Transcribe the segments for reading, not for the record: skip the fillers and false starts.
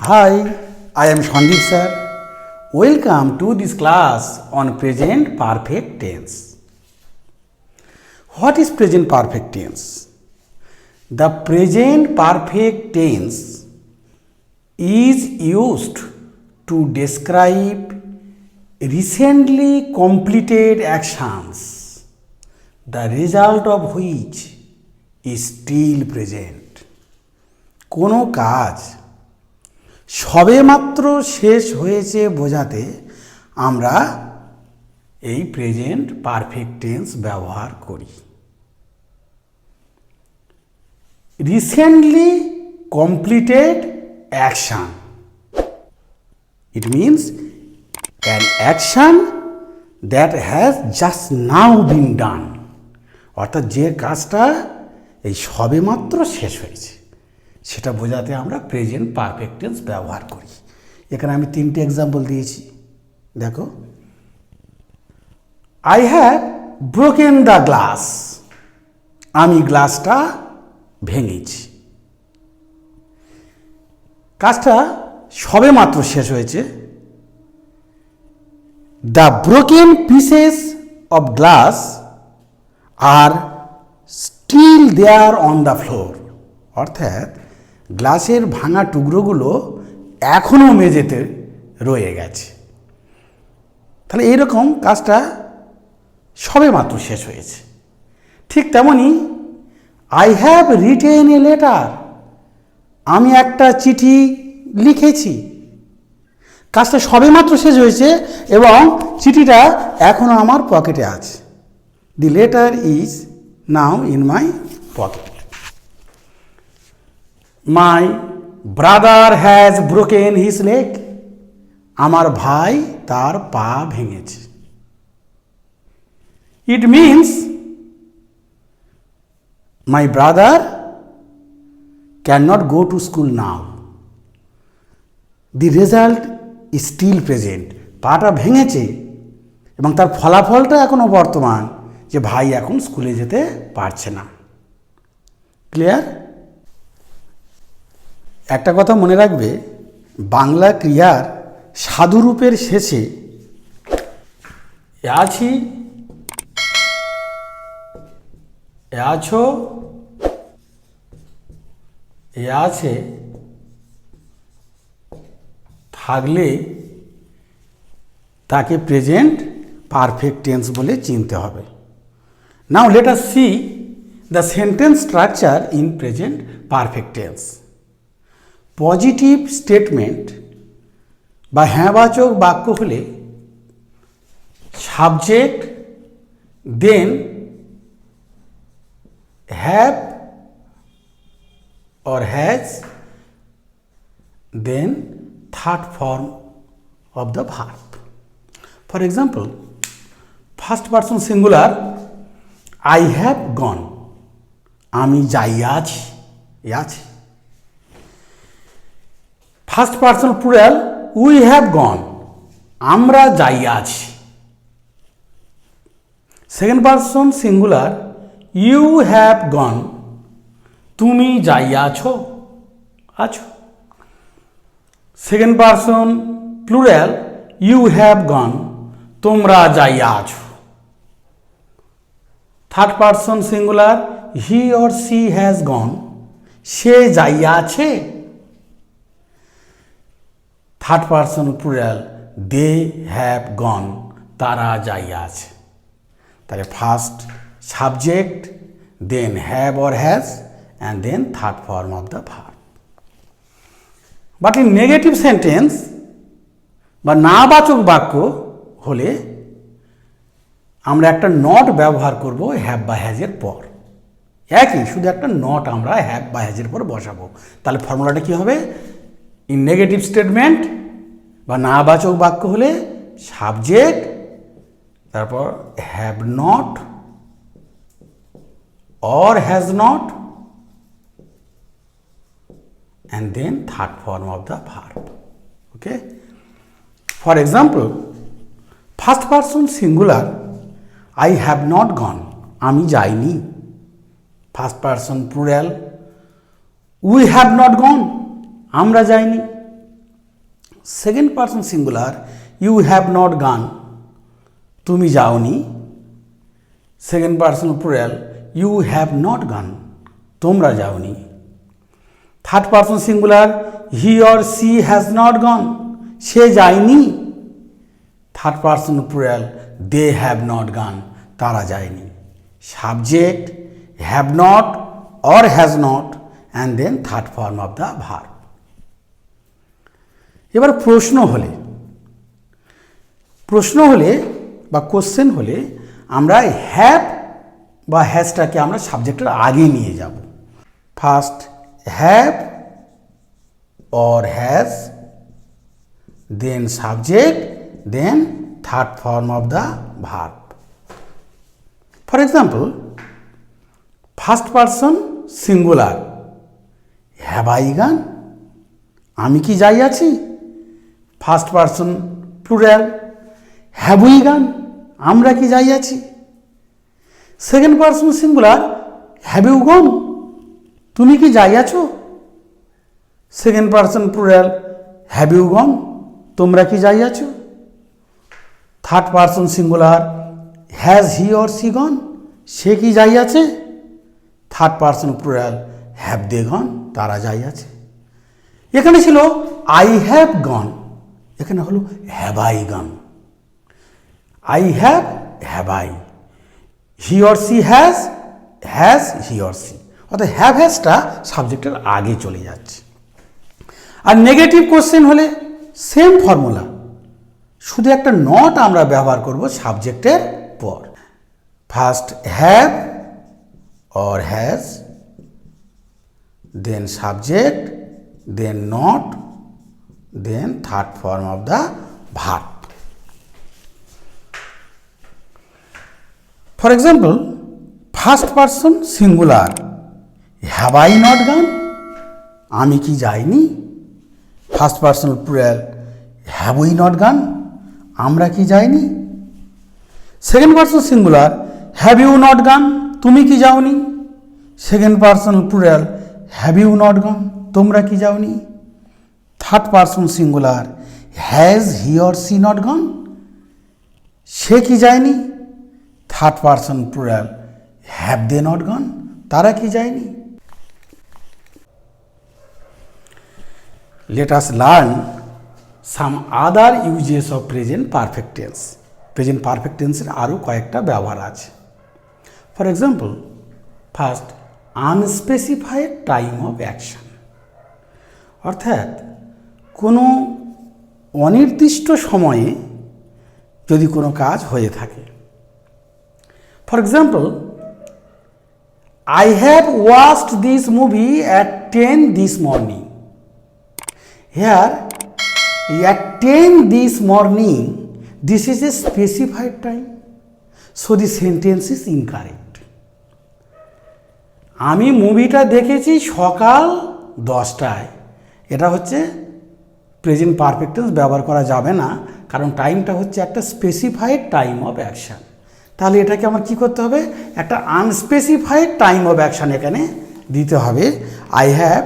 Hi, I am Shandip sir. Welcome to this class on present perfect tense. What is present perfect tense? The present perfect tense is used to describe recently completed actions, the result of which is still present. কোনো কাজ সবেমাত্র শেষ হয়েছে বোঝাতে আমরা এই present perfect tense ব্যবহার করি। Recently completed action, it means an action that has just now been done, অর্থাৎ যে কাজটা এই সবেমাত্র শেষ হয়েছে সেটা বোঝাতে আমরা প্রেজেন্ট পারফেক্ট টেন্স ব্যবহার করি। এখানে আমি তিনটে এক্সাম্পল দিয়েছি, দেখো। I have broken the glass, আমি গ্লাসটা ভেঙেছি। কাজটা সবেমাত্র শেষ হয়েছে। The broken pieces of glass are still there on the floor, অর্থাৎ গ্লাসের ভাঙা টুকরোগুলো এখনও মেঝেতে রয়ে গেছে। তাহলে এইরকম কাজটা সবেমাত্র শেষ হয়েছে। ঠিক তেমনি I have written a letter, আমি একটা চিঠি লিখেছি। কাজটা সবেমাত্র শেষ হয়েছে এবং চিঠিটা এখনও আমার পকেটে আছে। The letter is now in my pocket. My brother has broken his leg, আমার ভাই তার পা ভেঙেছে। It means my brother can not go to school now, the result is still present. পাটা ভেঙেছে এবং তার ফলাফলটা এখনও বর্তমান, যে ভাই এখন স্কুলে যেতে পারছে না। ক্লিয়ার? একটা কথা মনে রাখবে, বাংলা ক্রিয়ার সাধুরূপের শেষে আছি, আছো, আছে থাকলে তাকে প্রেজেন্ট পারফেক্ট টেন্স বলে চিনতে হবে। Now let us see the sentence structure in present perfect tense. Positive statement বা হ্যাঁবাচক বাক্য হলে subject, then have or has, then third form of the verb. For example, first person singular, I have gone, আমি যাইয়াছি, আছি। First person plural, we have gone, আমরা যাইয়াছি। Second person singular, you have gone, তুমি যাইয়াছো, আছো। Second person plural, you have gone, তোমরা যাইয়াছো। Third person singular, he or she has gone, সে যাইয়াছে। Third person plural, they have gone, তারা যাইয়াছে। তাহলে first subject, then have or has, and then third form of the verb. But in negative sentence বা নাবাচক বাক্য হলে আমরা একটা নট ব্যবহার করব হ্যাভ বা হ্যাজের পর। একই, শুধু একটা নট আমরা হ্যাভ বা হ্যাজের পর বসাবো। তাহলে ফর্মুলাটা কি হবে? ইন নেগেটিভ স্টেটমেন্ট বা নাবাচক বাক্য হলে সাবজেক্ট, তারপর have not or has not, and then third form of the verb. Okay? For example, first person singular, I have not gone, আমি যাইনি। First person plural, we have not gone, আমরা যাইনি। Second person singular, you have not gone, তুমি যাওনি। Second person plural, you have not gone, তোমরা যাওনি। Third person singular, he or she has not gone, সে যায়নি। Third person plural, they have not gone, তারা যায়নি। Subject, have not or has not, and then third form of the verb. এবার প্রশ্ন হলে বা কোশ্চেন হলে আমরা হ্যাভ বা হ্যাজটাকে আমরা সাবজেক্টের আগে নিয়ে যাব। First have or has, then subject, then third form of the verb. For example, first person singular, have I gone, আমি কি যাই আছি। First person plural, have we gone, আমরা কি যাই আছি। Second person singular, have you gone, তুমি কি যাই আছো। Second person plural, have you gone, তোমরা কি যাই আছো। Third person singular, has he or she gone, সে কি যাই আছে। Third person plural, have they gone, তারা যাই আছে। এখানে ছিল আই হ্যাভ গন, এখানে হলো have I gone. I have, have I. He or she has, has he or she. অর্থাৎ হ্যাভ হ্যাজটা সাবজেক্টের আগে চলে যাচ্ছে। আর নেগেটিভ কোশ্চেন হলে সেম ফর্মুলা, শুধু একটা নট আমরা ব্যবহার করব সাবজেক্টের পর। First have or has, then subject, then not, then third form of the verb. For example, first person singular, have I not gone, আমি কি যাইনি। First person plural, have we not gone, আমরা কি যাইনি। Second person singular, have you not gone, তুমি কি যাওনি। Second person plural, have you not gone, তোমরা কি যাওনি। Third person singular, has he or she not gone, সে কি যায়নি। Third person plural, have they not gone, তারা কি যায়নি। Let us learn some other uses of present perfect tense. Present perfect tense এর আরও কয়েকটা ব্যবহার আছে। For example, first unspecified time of action, অর্থাৎ কোনো অনির্দিষ্ট সময়ে যদি কোনো কাজ হয়ে থাকে। For example, I have watched this movie at 10 this morning. Here, at 10 this morning, this is a specified time, so the sentence is incorrect. আমি মুভিটা দেখেছি সকাল 10টায়, এটা হচ্ছে প্রেজেন্ট পারফেক্ট টেন্স ব্যবহার করা যাবে না, কারণ টাইমটা হচ্ছে একটা স্পেসিফাইড টাইম অফ অ্যাকশন। তাহলে এটাকে আমার কী করতে হবে, একটা আনস্পেসিফাইড টাইম অফ অ্যাকশন এখানে দিতে হবে। I have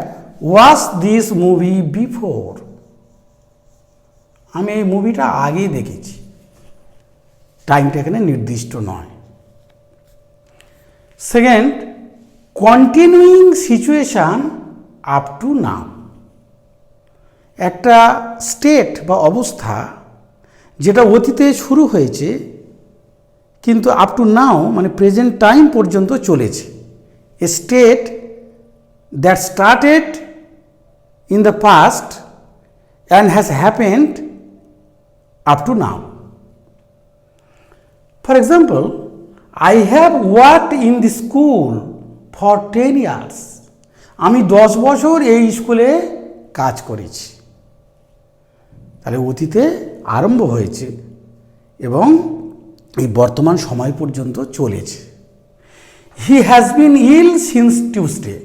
watch this movie before, আমি এই মুভিটা আগে দেখেছি, টাইমটা এখানে নির্দিষ্ট নয়। Second, continuing situation up to now, একটা স্টেট বা অবস্থা যেটা অতীতে শুরু হয়েছে কিন্তু আপ টু নাও মানে প্রেজেন্ট টাইম পর্যন্ত চলেছে। A state that started in the past and has happened up to now. For example, I have worked in the school for 10 years, আমি 10 বছর এই স্কুলে কাজ করেছি। তাহলে অতীতে আরম্ভ হয়েছে এবং এই বর্তমান সময় পর্যন্ত চলেছে। He has been ill since Tuesday,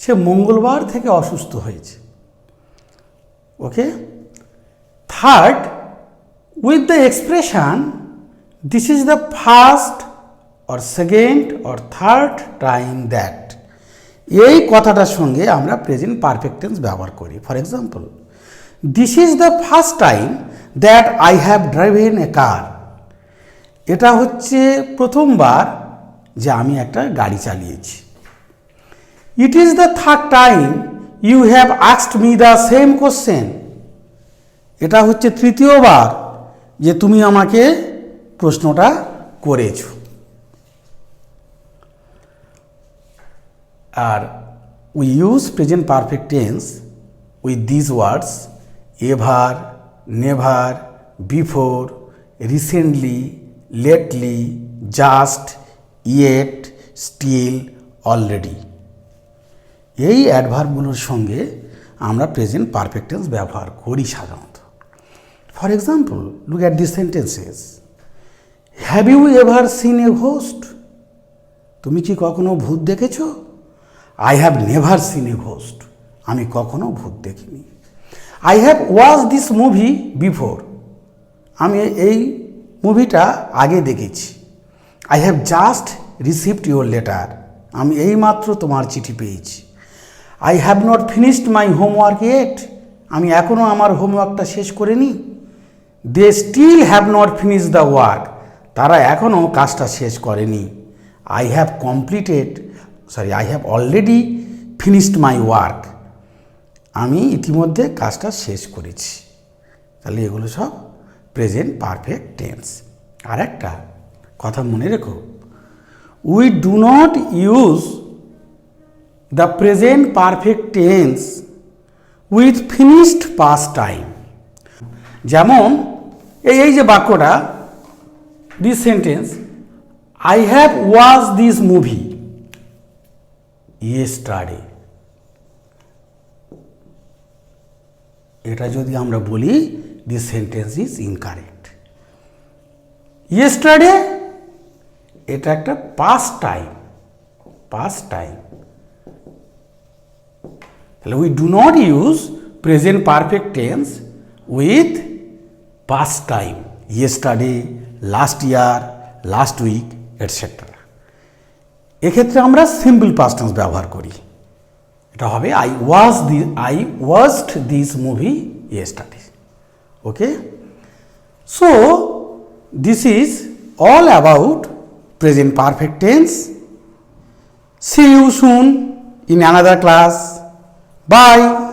সে মঙ্গলবার থেকে অসুস্থ হয়েছে। Okay. Third, with the expression this is the first or second or third time that, এই কথাটার সঙ্গে আমরা প্রেজেন্ট পারফেক্ট টেন্স ব্যবহার করি। For example, this is the first time that I have driven a car. এটা হচ্ছে প্রথমবার যে আমি একটা গাড়ি চালিয়েছি। It is the third time you have asked me the same question. এটা হচ্ছে তৃতীয়বার যে তুমি আমাকে প্রশ্নটা করেছ। আর we use present perfect tense with this words ever, never, before, recently, lately, just, yet, still, already. এই অ্যাডভার্বগুলোর সঙ্গে আমরা প্রেজেন্ট পারফেক্ট টেন্স ব্যবহার করি সাধারণত। For example, look at this sentences. Have you ever seen a ghost? তুমি কি কখনো ভূত দেখেছো? I have never seen a ghost. আমি কখনো ভূত দেখিনি। I have watch this movie before. আমি এই মুভিটা আগে দেখেছি। I have just received your letter. আমি এইমাত্র তোমার চিঠি পেয়েছি। I have not finished my homework yet. আমি এখনও আমার হোমওয়ার্কটা শেষ করিনি। They still have not finish the work. তারা এখনও কাজটা শেষ করেনি। I have I have already finished my work. আমি ইতিমধ্যে কাজটা শেষ করেছি। তাহলে এগুলো সব প্রেজেন্ট পারফেক্ট টেন্স। আর একটা কথা মনে রেখো, we do not use the present perfect tense with finished past time. যেমন এই যে বাক্যটা, this sentence, I have watch this movie yesterday. এটা যদি আমরা বলি, this sentence is incorrect. Yesterday এটা একটা পাস্ট টাইম। তাহলে we do not use present perfect tense with past time, yesterday, last year, last week, etcetera. এক্ষেত্রে আমরা simple past tense ব্যবহার করি। এটা হবে I watched this movie yesterday. Okay, so this is all about present perfect tense. See you soon in another class. Bye.